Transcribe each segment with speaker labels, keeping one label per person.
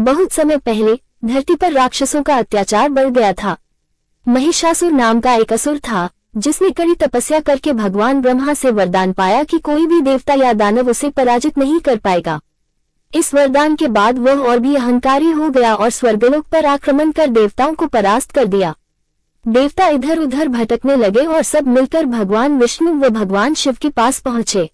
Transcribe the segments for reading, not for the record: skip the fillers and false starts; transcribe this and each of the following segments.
Speaker 1: बहुत समय पहले धरती पर राक्षसों का अत्याचार बढ़ गया था। महिषासुर नाम का एक असुर था जिसने कड़ी तपस्या करके भगवान ब्रह्मा से वरदान पाया कि कोई भी देवता या दानव उसे पराजित नहीं कर पाएगा। इस वरदान के बाद वह और भी अहंकारी हो गया और स्वर्गलोक पर आक्रमण कर देवताओं को परास्त कर दिया। देवता इधर उधर भटकने लगे और सब मिलकर भगवान विष्णु व भगवान शिव के पास पहुंचे।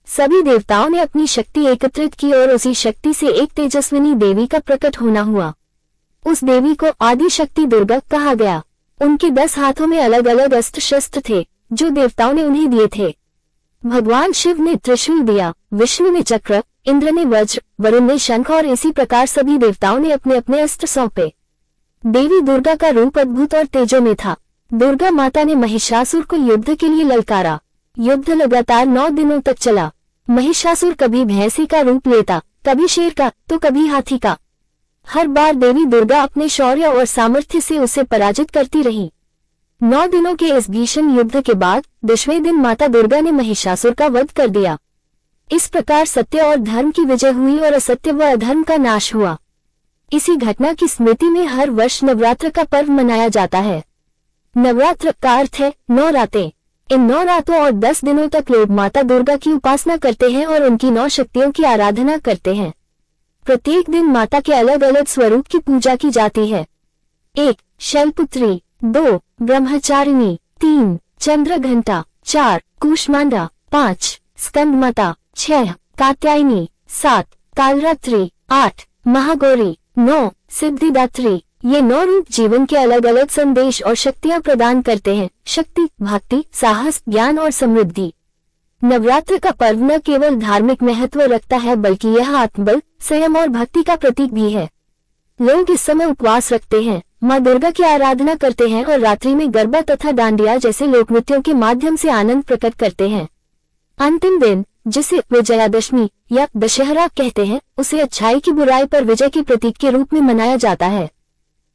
Speaker 1: सभी देवताओं ने अपनी शक्ति एकत्रित की और उसी शक्ति से एक तेजस्विनी देवी का प्रकट होना हुआ। उस देवी को आदि शक्ति दुर्गा कहा गया। उनके 10 हाथों में अलग अलग अस्त्र शस्त्र थे जो देवताओं ने उन्हें दिए थे। भगवान शिव ने त्रिशूल दिया, विष्णु ने चक्र, इंद्र ने वज्र, वरुण ने शंख और इसी प्रकार सभी देवताओं ने अपने अपने अस्त्र सौंपे। देवी दुर्गा का रूप अद्भुत और तेजो में था। दुर्गा माता ने महिषासुर को युद्ध के लिए ललकारा। युद्ध लगातार 9 दिनों तक चला। महिषासुर कभी भैंसी का रूप लेता, कभी शेर का, तो कभी हाथी का। हर बार देवी दुर्गा अपने शौर्य और सामर्थ्य से उसे पराजित करती रही। 9 दिनों के इस भीषण युद्ध के बाद 10वें दिन माता दुर्गा ने महिषासुर का वध कर दिया। इस प्रकार सत्य और धर्म की विजय हुई और असत्य व अधर्म का नाश हुआ। इसी घटना की स्मृति में हर वर्ष नवरात्र का पर्व मनाया जाता है। नवरात्र का अर्थ है 9 रातें। इन 9 रातों और 10 दिनों तक लोग माता दुर्गा की उपासना करते हैं और उनकी 9 शक्तियों की आराधना करते हैं। प्रत्येक दिन माता के अलग अलग स्वरूप की पूजा की जाती है। 1. शैलपुत्री, 2. ब्रह्मचारिणी, 3. चंद्रघंटा, 4. कूष्मांडा, 5. स्कंदमाता, 6. कात्यायनी, 7. कालरात्रि, 8. महागौरी, 9. सिद्धिदात्री। ये 9 रूप जीवन के अलग अलग संदेश और शक्तियां प्रदान करते हैं। शक्ति, भक्ति, साहस, ज्ञान और समृद्धि। नवरात्र का पर्व न केवल धार्मिक महत्व रखता है बल्कि यह आत्मबल, संयम और भक्ति का प्रतीक भी है। लोग इस समय उपवास रखते हैं, माँ दुर्गा की आराधना करते हैं और रात्रि में गरबा तथा डांडिया जैसे लोक नृत्यों के माध्यम से आनंद प्रकट करते हैं। अंतिम दिन, जिसे विजयादशमी या दशहरा कहते हैं, उसे अच्छाई की बुराई पर विजय के प्रतीक के रूप में मनाया जाता है।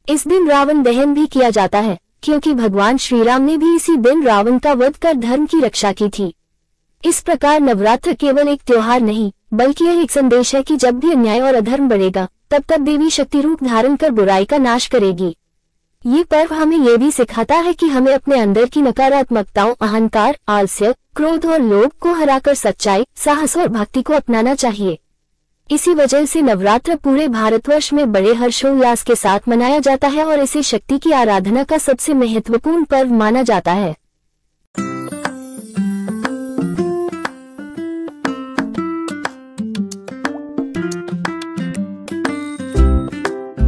Speaker 1: इस दिन रावण दहन भी किया जाता है क्योंकि भगवान श्री राम ने भी इसी दिन रावण का वध कर धर्म की रक्षा की थी। इस प्रकार नवरात्र केवल एक त्योहार नहीं बल्कि यह एक संदेश है कि जब भी अन्याय और अधर्म बढ़ेगा तब तक देवी शक्ति रूप धारण कर बुराई का नाश करेगी। ये पर्व हमें ये भी सिखाता है कि हमें अपने अंदर की नकारात्मकताओं, अहंकार, आलस्य, क्रोध और लोभ को हराकर सच्चाई, साहस और भक्ति को अपनाना चाहिए। इसी वजह से नवरात्र पूरे भारतवर्ष में बड़े हर्षोल्लास के साथ मनाया जाता है और इसे शक्ति की आराधना का सबसे महत्वपूर्ण पर्व माना जाता है।